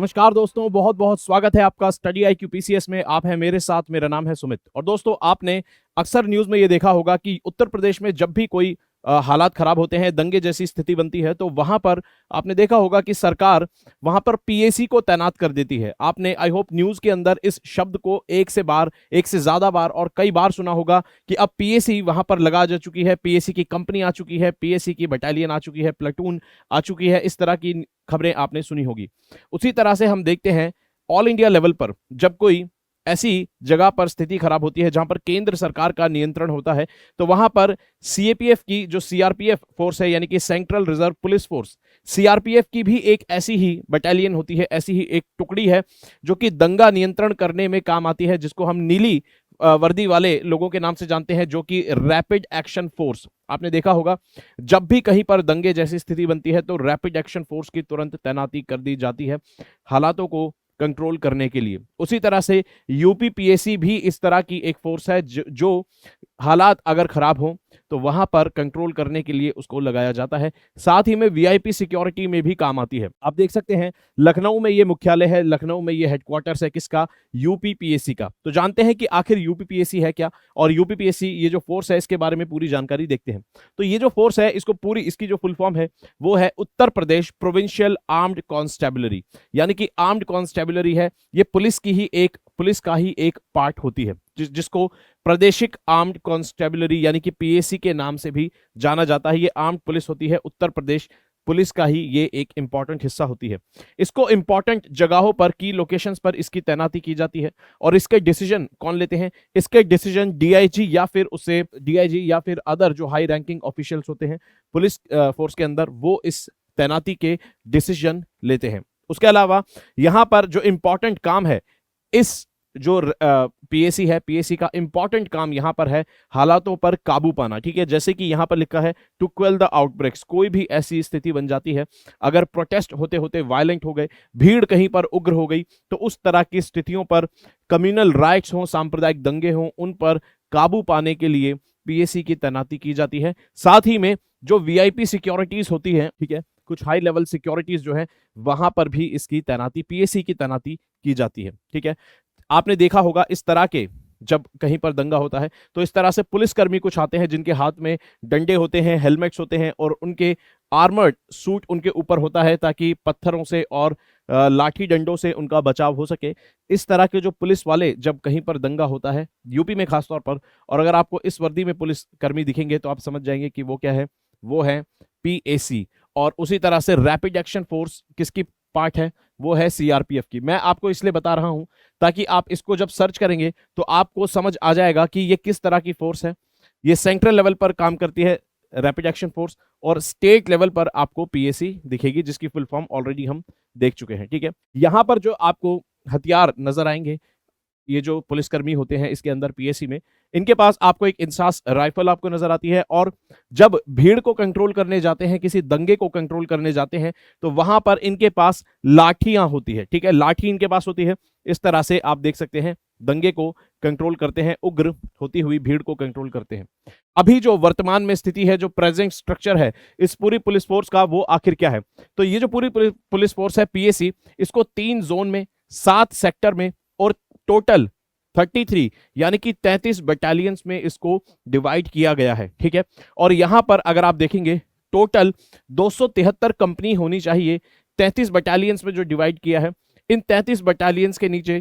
नमस्कार दोस्तों, बहुत बहुत स्वागत है आपका स्टडी IQ PCS में। आप हैं मेरे साथ, मेरा नाम है सुमित। और दोस्तों, आपने अक्सर न्यूज़ में ये देखा होगा कि उत्तर प्रदेश में जब भी कोई हालात खराब होते हैं, दंगे जैसी स्थिति बनती है, तो वहां पर आपने देखा होगा कि सरकार वहां पर PAC को तैनात कर देती है। आपने आई होप न्यूज़ के अंदर इस शब्द को एक से ज्यादा बार और कई बार सुना होगा कि अब PAC वहां पर लगा जा चुकी है, PAC की कंपनी आ चुकी है, PAC की बटालियन आ चुकी है, प्लेटून आ चुकी है। इस तरह की खबरें आपने सुनी होगी। उसी तरह से हम देखते हैं ऑल इंडिया लेवल पर जब कोई ऐसी जगह पर स्थिति खराब होती है जहां पर केंद्र सरकार का नियंत्रण होता है, तो वहां पर CAPF की जो CRPF फोर्स है, यानी कि central reserve police force, CRPF की भी एक ऐसी ही बटालियन होती है, ऐसी ही एक टुकड़ी है जो कि दंगा नियंत्रण करने में काम आती है, जिसको हम नीली वर्दी वाले लोगों के नाम से जानते हैं, जो कि रैपिड एक्शन फोर्स। आपने देखा होगा जब भी कहीं पर दंगे जैसी स्थिति बनती है तो रैपिड एक्शन फोर्स की तुरंत तैनाती कर दी जाती है हालातों को कंट्रोल करने के लिए। उसी तरह से UPPAC भी इस तरह की एक फोर्स है जो हालात अगर खराब हो तो वहां पर कंट्रोल करने के लिए उसको लगाया जाता है। साथ ही में VIP सिक्योरिटी में भी काम आती है। आप देख सकते हैं लखनऊ में ये मुख्यालय है, लखनऊ में ये हेडक्वार्टर्स है किसका? UPPAC का। तो जानते हैं कि आखिर UPPAC है क्या और UPPAC ये जो फोर्स है इसके बारे में पूरी जानकारी देखते हैं। तो ये जो फोर्स है इसकी जो फुल फॉर्म है वो है Uttar Pradesh provincial armed constabulary, यानी कि आर्म्ड कॉन्स्टेबलरी है। ये पुलिस का ही एक पार्ट होती है, जिसको प्रादेशिक आर्म्ड कॉन्स्टेबलरी यानी कि PAC के नाम से भी जाना जाता है। ये आर्म्ड पुलिस होती है, उत्तर प्रदेश पुलिस का ही ये एक इंपॉर्टेंट हिस्सा होती है। इसको इंपॉर्टेंट जगहों पर, की लोकेशंस पर इसकी तैनाती की जाती है। और इसके डिसीजन कौन लेते हैं? इसके डिसीजन DIG या फिर अदर जो हाई रैंकिंग ऑफिशियल्स होते हैं पुलिस फोर्स के अंदर, वो इस तैनाती के डिसीजन लेते हैं। उसके अलावा यहां पर जो इंपॉर्टेंट काम है, इस जो PAC है, PAC का इंपॉर्टेंट काम यहां पर है हालातों पर काबू पाना। ठीक है, जैसे कि यहां पर लिखा है टू क्वेल द आउटब्रेक्स। कोई भी ऐसी स्थिति बन जाती है, अगर प्रोटेस्ट होते होते वायलेंट हो गए, भीड़ कहीं पर उग्र हो गई, तो उस तरह की स्थितियों पर, कम्युनल राइट्स हो, सांप्रदायिक दंगे हों, उन पर काबू पाने के लिए PAC की तैनाती की जाती है। साथ ही में जो VIP सिक्योरिटीज होती है, ठीक है, कुछ हाई लेवल सिक्योरिटीज जो है, वहां पर भी इसकी तैनाती, PAC की तैनाती की जाती है। ठीक है, आपने देखा होगा इस तरह के जब कहीं पर दंगा होता है तो इस तरह से पुलिसकर्मी कुछ आते हैं जिनके हाथ में डंडे होते हैं, हेलमेट्स होते हैं और उनके आर्मर्ड सूट उनके ऊपर होता है ताकि पत्थरों से और लाठी डंडों से उनका बचाव हो सके। इस तरह के जो पुलिस वाले जब कहीं पर दंगा होता है, यूपी में खासतौर पर, और अगर आपको इस वर्दी में पुलिसकर्मी दिखेंगे तो आप समझ जाएंगे कि वो क्या है, वो है PAC। और उसी तरह से रैपिड एक्शन फोर्स किसकी पार्ट है? वो है CRPF की। मैं आपको इसलिए बता रहा हूं ताकि आप इसको जब सर्च करेंगे तो आपको समझ आ जाएगा कि ये किस तरह की फोर्स है। ये सेंट्रल लेवल पर काम करती है रैपिड एक्शन फोर्स, और स्टेट लेवल पर आपको PAC दिखेगी, जिसकी फुल फॉर्म ऑलरेडी हम देख चुके हैं। ठीक है, यहां पर जो आपको हथियार नजर आएंगे, ये जो पुलिसकर्मी होते हैं इसके अंदर PAC में, इनके पास आपको एक इंसास राइफल आपको नजर आती है। और जब भीड़ को कंट्रोल करने जाते हैं, किसी दंगे को कंट्रोल करने जाते हैं, तो वहां पर इनके पास लाठियां होती है। ठीक है, लाठी इनके पास होती है। इस तरह से आप देख सकते हैं दंगे को कंट्रोल करते हैं, उग्र होती हुई भीड़ को कंट्रोल करते हैं। अभी जो वर्तमान में स्थिति है, जो प्रेजेंट स्ट्रक्चर है इस पूरी पुलिस फोर्स का, वो आखिर क्या है? तो ये जो पूरी पुलिस फोर्स है PAC, इसको 3 जोन में, 7 सेक्टर में और टोटल 33 यानी कि 33 बटालियंस में इसको डिवाइड किया गया है। ठीक है, और यहां पर अगर आप देखेंगे टोटल 273 कंपनी होनी चाहिए। 33 बटालियंस में जो डिवाइड किया है, इन 33 बटालियंस के नीचे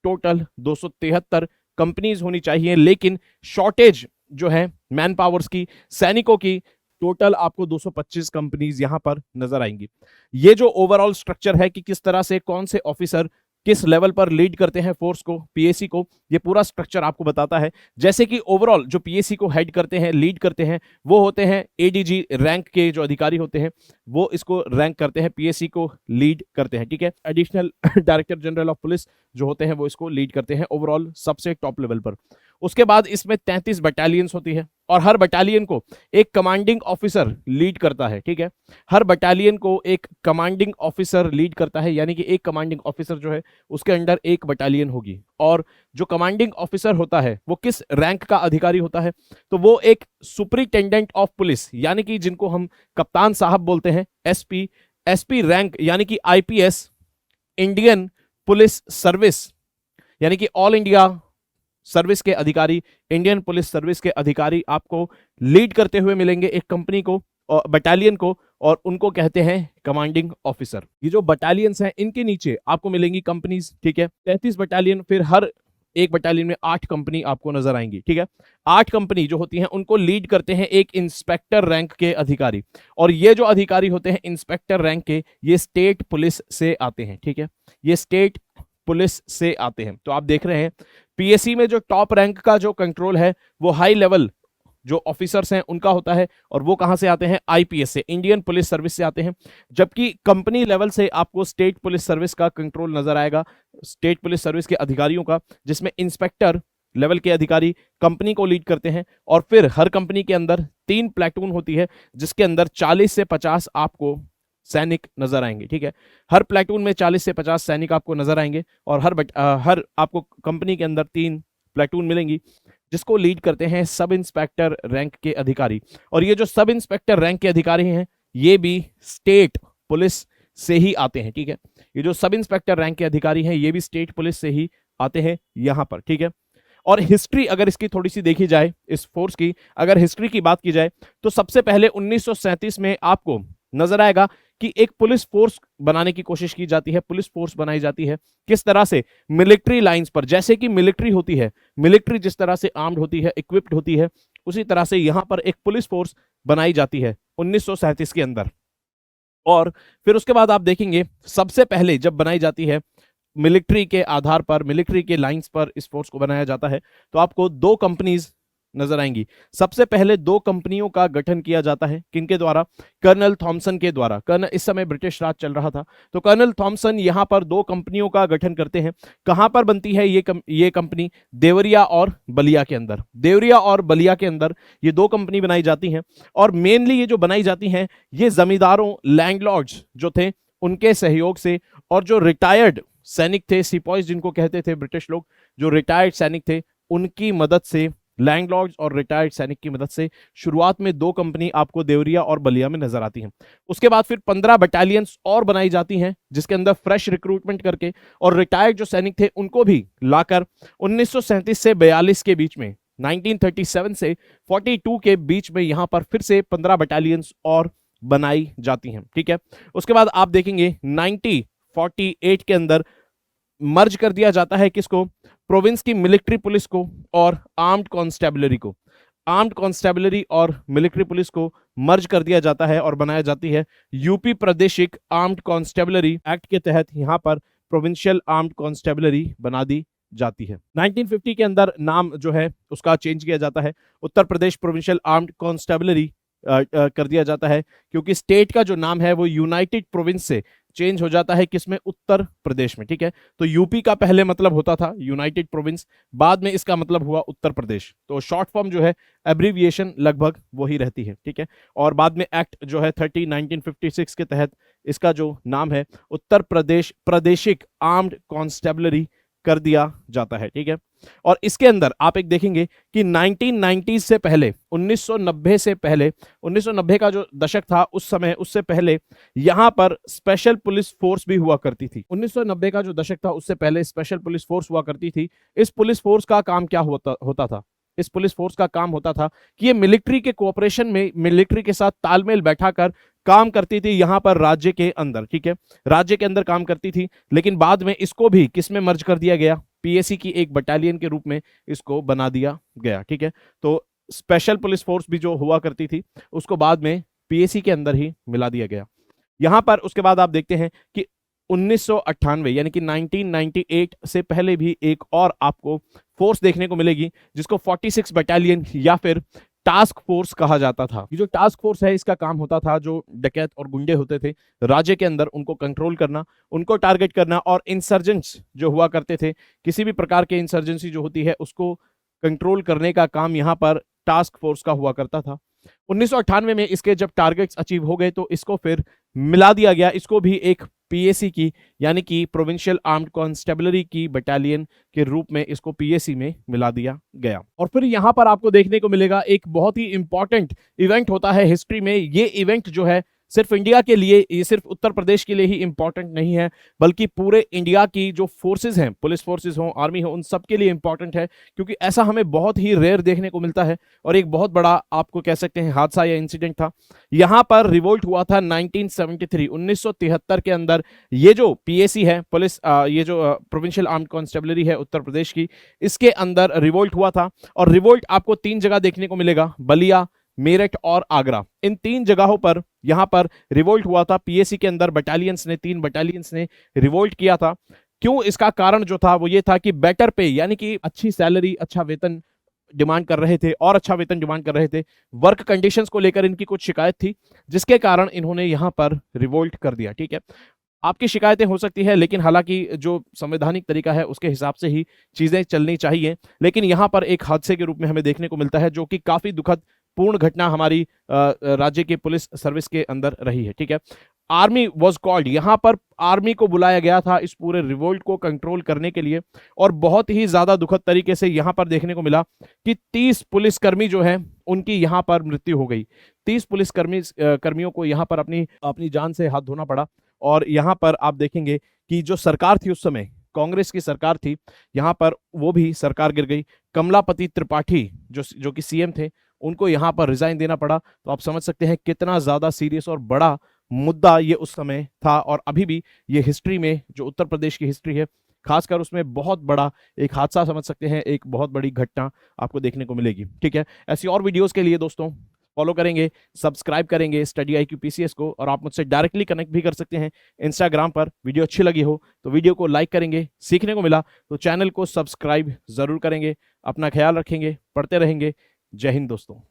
टोटल 273 कंपनीज होनी चाहिए, लेकिन शॉर्टेज जो है मैन पावर्स की, सैनिकों की, टोटल आपको 225 कंपनीज यहां पर नजर आएंगी। ये जो ओवरऑल स्ट्रक्चर है कि किस तरह से कौन से ऑफिसर किस लेवल पर लीड करते हैं फोर्स को, PAC को, ये पूरा स्ट्रक्चर आपको बताता है। जैसे कि ओवरऑल जो PAC को हेड करते हैं, लीड करते हैं, वो होते हैं ADG रैंक के जो अधिकारी होते हैं, वो इसको रैंक करते हैं, PAC को लीड करते हैं। ठीक है, additional director general of police जो होते हैं वो इसको लीड करते हैं ओवरऑल सबसे टॉप लेवल पर। उसके बाद इसमें 33 बटालियंस होती है और हर बटालियन को एक कमांडिंग ऑफिसर लीड करता है। ठीक है, हर बटालियन को एक कमांडिंग ऑफिसर लीड करता है, यानी कि एक कमांडिंग ऑफिसर जो है उसके अंडर एक बटालियन होगी। और जो कमांडिंग ऑफिसर होता है वो किस रैंक का अधिकारी होता है? तो वो एक सुपरिटेंडेंट ऑफ पुलिस, यानी कि जिनको हम कप्तान साहब बोलते हैं, SP रैंक, यानी कि IPS इंडियन पुलिस सर्विस यानी कि ऑल इंडिया सर्विस के अधिकारी, इंडियन पुलिस सर्विस के अधिकारी आपको लीड करते हुए मिलेंगे एक कंपनी को और बटालियन को, और उनको कहते हैं कमांडिंग ऑफिसर। ये जो बटालियंस हैं इनके नीचे आपको मिलेंगी कंपनीज, ठीक है, 33 बटालियन, फिर हर एक बटालियन में 8 कंपनी आपको नजर आएंगी, ठीक है। 8 कंपनी जो होती हैं उनको लीड करते हैं एक इंस्पेक्टर रैंक के अधिकारी, और ये जो अधिकारी होते हैं इंस्पेक्टर रैंक के, ये स्टेट पुलिस से आते हैं, ठीक है, ये स्टेट पुलिस से आते हैं। तो आप देख रहे हैं पीएससी में जो टॉप रैंक का जो कंट्रोल है वो हाई लेवल जो ऑफिसर्स हैं उनका होता है, और वो कहां से आते हैं, आईपीएस से, इंडियन पुलिस सर्विस से आते हैं। जबकि कंपनी लेवल से आपको स्टेट पुलिस सर्विस का कंट्रोल नजर आएगा, स्टेट पुलिस सर्विस के अधिकारियों का, जिसमें इंस्पेक्टर लेवल के अधिकारी कंपनी को लीड करते हैं। और फिर हर कंपनी के अंदर 3 प्लेटून होती है, जिसके अंदर 40 से 50 आपको सैनिक नजर आएंगे, ठीक है। हर प्लेटून में 40 से 50 सैनिक आपको नजर आएंगे, और हर आपको कंपनी के अंदर 3 प्लेटून मिलेंगी, जिसको लीड करते हैं सब इंस्पेक्टर रैंक के अधिकारी। और ये जो सब इंस्पेक्टर रैंक के अधिकारी हैं ये भी स्टेट पुलिस से ही आते हैं, ठीक है। ये जो सब इंस्पेक्टर रैंक के अधिकारी हैं ये भी स्टेट पुलिस से ही आते हैं यहां पर, ठीक है। और हिस्ट्री अगर इसकी थोड़ी सी देखी जाए, इस फोर्स की अगर हिस्ट्री की बात की जाए, तो सबसे पहले 1937 में आपको नजर आएगा कि एक पुलिस फोर्स बनाने की कोशिश की जाती है, पुलिस फोर्स बनाई जाती है। किस तरह से, मिलिट्री लाइंस पर, जैसे कि मिलिट्री होती है, मिलिट्री जिस तरह से आर्म्ड होती है, इक्विप्ड होती है, उसी तरह से यहां पर एक पुलिस फोर्स बनाई जाती है 1937 के अंदर। और फिर उसके बाद आप देखेंगे सबसे पहले जब बनाई जाती है मिलिट्री के आधार पर, मिलिट्री के लाइंस पर इस फोर्स को बनाया जाता है, तो आपको 2 कंपनीज नजर आएंगी। सबसे पहले 2 कंपनियों का गठन किया जाता है, किनके द्वारा, कर्नल थॉमसन के द्वारा। कर्नल, इस समय ब्रिटिश राज चल रहा था, तो कर्नल थॉमसन यहां पर 2 कंपनियों का गठन करते हैं। कहां पर बनती है ये कंपनी, देवरिया और बलिया के अंदर। देवरिया और बलिया के अंदर ये 2 कंपनी बनाई जाती हैं, और मेनली ये जो बनाई जाती हैं ये जमींदारों, लैंडलॉर्ड्स जो थे उनके सहयोग से, और जो रिटायर्ड सैनिक थे, सिपॉइज जिनको कहते थे ब्रिटिश लोग, जो रिटायर्ड सैनिक थे उनकी मदद से, लैंडलॉर्ड्स और रिटायर्ड सैनिक की मदद से शुरुआत में 2 कंपनी आपको देवरिया और बलिया में नजर आती हैं। उसके बाद फिर 15 बटालियंस और बनाई जाती हैं, जिसके अंदर फ्रेश रिक्रूटमेंट करके और रिटायर्ड जो सैनिक थे उनको भी लाकर 1937 से 42 के बीच में, 1937 से 42 के बीच में यहां पर फिर से 15 बटालियंस और बनाई जाती हैं, ठीक है। उसके बाद आप देखेंगे 1948 के अंदर मर्ज कर दिया जाता है किसको, प्रोविंस की मिलिट्री पुलिस को और आर्म्ड कांस्टेबलरी को। आर्म्ड कांस्टेबलरी और मिलिट्री पुलिस को मर्ज कर दिया जाता है और बनाया जाती है यूपी प्रादेशिक आर्म्ड कांस्टेबलरी एक्ट के तहत, यहां पर प्रोविंशियल आर्म्ड कांस्टेबलरी बना दी जाती है। 1950 के अंदर नाम जो है उसका चेंज किया जाता है, Uttar Pradesh provincial armed constabulary कर दिया जाता है, क्योंकि स्टेट का जो नाम है वो यूनाइटेड प्रोविंस से चेंज हो जाता है किसमें, उत्तर प्रदेश में, ठीक है। तो यूपी का पहले मतलब होता था यूनाइटेड प्रोविंस, बाद में इसका मतलब हुआ उत्तर प्रदेश। तो शॉर्ट फॉर्म जो है, एब्रीविएशन लगभग वही रहती है, ठीक है। और बाद में एक्ट जो है 30 1956 के तहत इसका जो नाम है उत्तर प्रदेश प्रादेशिक आर्म्ड कांस्टेबलरी कर दिया जाता है, ठीक है। और इसके अंदर आप एक देखेंगे कि 1990 से पहले, 1990 से पहले, 1990 का जो दशक था उस समय, उससे पहले यहां पर स्पेशल पुलिस फोर्स भी हुआ करती थी। 1990 का जो दशक था उससे पहले स्पेशल पुलिस फोर्स हुआ करती थी। इस पुलिस फोर्स का काम क्या होता था, इस पुलिस फोर्स का काम होता था कि ये मिलिट्री के कोऑपरेशन में, मिलिट्री के साथ तालमेल बैठाकर काम करती थी यहां पर राज्य के अंदर, ठीक है, राज्य के अंदर काम करती थी। लेकिन बाद में इसको भी किस में मर्ज कर दिया गया, पीएसी की एक बटालियन के रूप में इसको बना दिया गया, ठीक है। तो स्पेशल पुलिस फोर्स भी जो हुआ करती थी उसको बाद में पीएसी के अंदर ही मिला दिया गया यहां पर। उसके बाद आप देखते हैं कि 1998 यानी कि 1998 से पहले भी एक और आपको फोर्स देखने को मिलेगी, जिसको 46 बटालियन या फिर टास्क फोर्स कहा जाता था। ये जो टास्क फोर्स है इसका काम होता था जो डकैत और गुंडे होते थे राज्य के अंदर, उनको कंट्रोल करना, उनको टारगेट करना, और इंसर्जेंट्स जो हुआ करते थे, किसी भी प्रकार के इंसर्जेंसी जो होती है उसको कंट्रोल करने का काम यहां पर टास्क फोर्स का हुआ करता था। 1998 में इसके जब टारगेट्स अचीव हो गए तो इसको फिर मिला दिया गया, इसको भी एक पीएसी की यानी कि प्रोविंशियल आर्म्ड कांस्टेबलरी की बटालियन के रूप में इसको पीएसी में मिला दिया गया। और फिर यहां पर आपको देखने को मिलेगा एक बहुत ही इंपॉर्टेंट इवेंट होता है हिस्ट्री में। ये इवेंट जो है सिर्फ इंडिया के लिए, ये सिर्फ उत्तर प्रदेश के लिए ही इंपॉर्टेंट नहीं है, बल्कि पूरे इंडिया की जो फोर्सेज हैं, पुलिस फोर्सेज हो, आर्मी हो, उन सब के लिए इंपॉर्टेंट है, क्योंकि ऐसा हमें बहुत ही रेयर देखने को मिलता है। और एक बहुत बड़ा आपको कह सकते हैं हादसा या इंसिडेंट था, यहां पर रिवोल्ट हुआ था 1973 1973 के अंदर। ये जो पीएसी है, पुलिस ये जो प्रोविंशियल आर्म्ड कांस्टेबलरी है उत्तर प्रदेश की, इसके अंदर रिवोल्ट हुआ था। और रिवोल्ट आपको 3 जगह देखने को मिलेगा, बलिया, मेरठ और आगरा। इन 3 जगहों पर यहां पर रिवोल्ट हुआ था। पीएसी के अंदर बटालियंस ने, 3 बटालियंस ने रिवोल्ट किया था। क्यों? इसका कारण जो था वो ये था कि बेटर पे, यानी कि अच्छी सैलरी, अच्छा वेतन डिमांड कर रहे थे, और अच्छा वेतन डिमांड कर रहे थे। वर्क कंडीशंस को लेकर इनकी कुछ शिकायत थी, जिसके कारण इन्होंने यहां पर रिवोल्ट कर दिया। ठीक है, आपकी शिकायतें हो सकती है, लेकिन हालांकि जो संवैधानिक तरीका है उसके हिसाब से ही चीजें चलनी चाहिए। लेकिन यहां पर एक हादसे के रूप में हमें देखने को मिलता है, जो कि काफी दुखद पूर्ण घटना हमारी राज्य के पुलिस सर्विस के अंदर रही है। ठीक है, आर्मी वॉज कॉल्ड, यहां पर आर्मी को बुलाया गया था इस पूरे रिवोल्ट को कंट्रोल करने के लिए। और बहुत ही ज्यादा दुखद तरीके से यहां पर देखने को मिला कि 30 पुलिसकर्मी जो है उनकी यहां पर मृत्यु हो गई। 30 कर्मियों को यहां पर अपनी अपनी जान से हाथ धोना पड़ा। और यहां पर आप देखेंगे कि जो सरकार थी उस समय, कांग्रेस की सरकार थी, यहां पर वो भी सरकार गिर गई। कमलापति त्रिपाठी जो कि सीएम थे, उनको यहां पर रिजाइन देना पड़ा। तो आप समझ सकते हैं कितना ज्यादा सीरियस और बड़ा मुद्दा ये उस समय था। और अभी भी ये हिस्ट्री में, जो उत्तर प्रदेश की हिस्ट्री है, खासकर उसमें बहुत बड़ा एक हादसा समझ सकते हैं, एक बहुत बड़ी घटना आपको देखने को मिलेगी। ठीक है, ऐसी और वीडियोस के लिए दोस्तों फॉलो करेंगे, सब्सक्राइब करेंगे स्टडी IQ PCS को। और आप मुझसे डायरेक्टली कनेक्ट भी कर सकते हैं इंस्टाग्राम पर। वीडियो अच्छी लगी हो तो वीडियो को लाइक करेंगे, सीखने को मिला तो चैनल को सब्सक्राइब जरूर करेंगे। अपना ख्याल रखेंगे, पढ़ते रहेंगे। जय हिंद दोस्तों।